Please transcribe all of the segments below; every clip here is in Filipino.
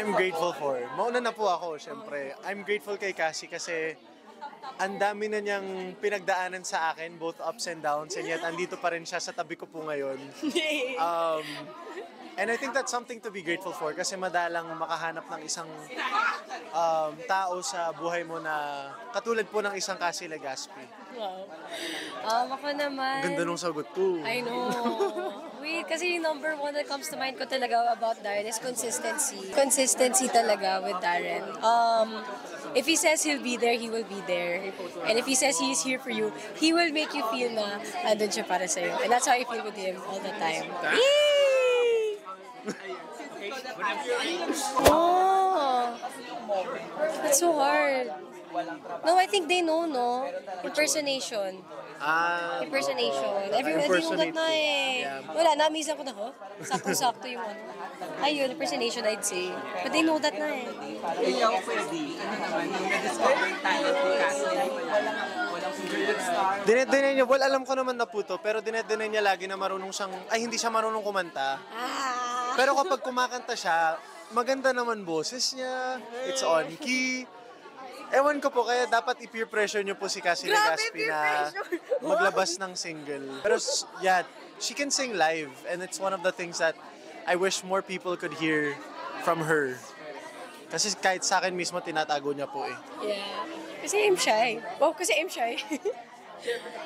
I'm grateful for. Mauna na po ako, syempre. I'm grateful kay Cassie kasi ang dami na niyang pinagdaanan sa akin, both ups and downs, and yet andito pa rin siya sa tabi ko po ngayon. And I think that's something to be grateful for kasi madalang makahanap ng isang tao sa buhay mo na katulad po ng isang Cassie Legaspi. Wow. Ako naman. Ganda nung sagot ko. I know. Wait, kasi yung number one that comes to mind ko talaga about Darren is consistency. Consistency talaga with Darren. If he says he'll be there, he will be there. And if he says he's here for you, he will make you feel na andun siya para sa'yo. And that's how I feel with him all the time. Yay! Oh, that's so hard. No, I think they know, no? Impersonation. Impersonation. Everyone, they know that na eh. Yeah. Wala, na-miss ako na ho. Saktong-sakto yung ano. Ayun, impersonation I'd say. But they know that na eh. Ikaw pwede. Na-discover yung talent ni Cassie. Dinedeny niya, well, alam ko naman na po to, pero dinedeny niya lagi na marunong siyang, hindi siya marunong kumanta. Pero kapag kumakanta siya, maganda naman boses niya, it's on key. Ewan ko po, kaya dapat i-peer pressure niyo po si Cassie Legaspi na maglabas ng single. Pero yeah, she can sing live and it's one of the things that I wish more people could hear from her. Kasi kahit sa akin mismo, tinatago niya po eh. Yeah. Kasi I'm shy. Wow, kasi I'm shy.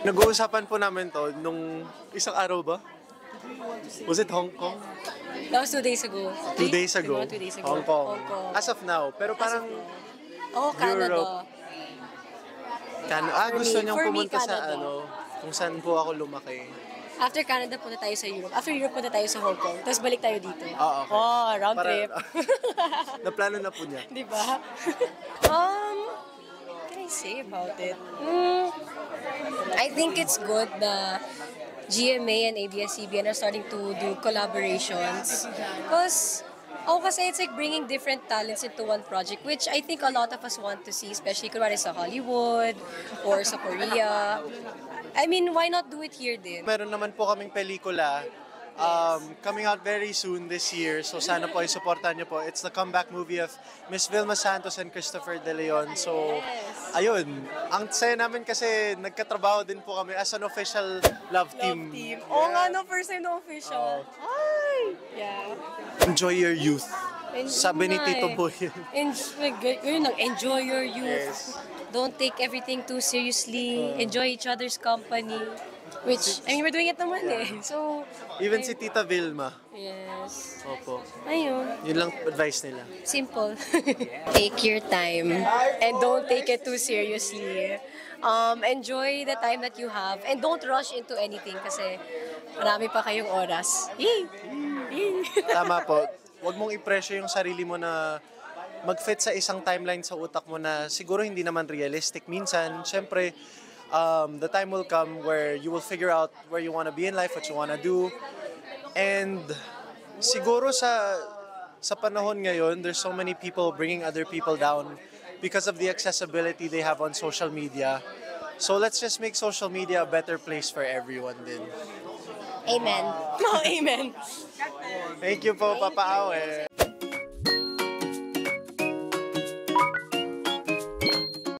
Nag-uusapan po namin to nung isang araw ba? Was it Hong Kong? That was 2 days ago. 2 days ago? 2 days ago. Hong Kong. Hong Kong. As of now. Pero parang Canada. Europe. Gusto niyang For me, pumunta sa Canada. kung saan po ako lumaki. After Canada, punta tayo sa Europe. After Europe, punta tayo sa Hong Kong. Tapos balik tayo dito. Okay. Oh, round trip. Naplano na po niya. Di ba? What can I say about it? I think it's good na GMA and ABS-CBN are starting to do collaborations. Because kasi it's like bringing different talents into one project, which I think a lot of us want to see, especially kunwari sa Hollywood or sa Korea. I mean, why not do it here din? Meron naman po kaming pelikula coming out very soon this year. So sana po i-supportan niyo po. It's the comeback movie of Miss Vilma Santos and Christopher De Leon. So, ayun. Ang saya namin kasi nagkatrabaho din po kami as an official love team. Oo nga, no, first time na official. Ay! Yeah. Enjoy your youth. Sabi ni Tito Boy. Enjoy your youth. Yes. Don't take everything too seriously. Enjoy each other's company. Which, I mean, we're doing it naman eh. So, Even si Tita Vilma. yes. Opo. Ayun. Yun lang advice nila. Simple. Take your time and don't take it too seriously. Enjoy the time that you have and don't rush into anything kasi marami pa kayong oras. Yay! Yay! Tama po. Huwag mong i-pressure yung sarili mo na mag-fit sa isang timeline sa utak mo na siguro hindi naman realistic. Minsan, syempre, the time will come where you will figure out where you want to be in life, what you want to do. And siguro sa panahon ngayon, there's so many people bringing other people down because of the accessibility they have on social media. So let's just make social media a better place for everyone din. Amen. No, amen. Thank you po, Papa Awe.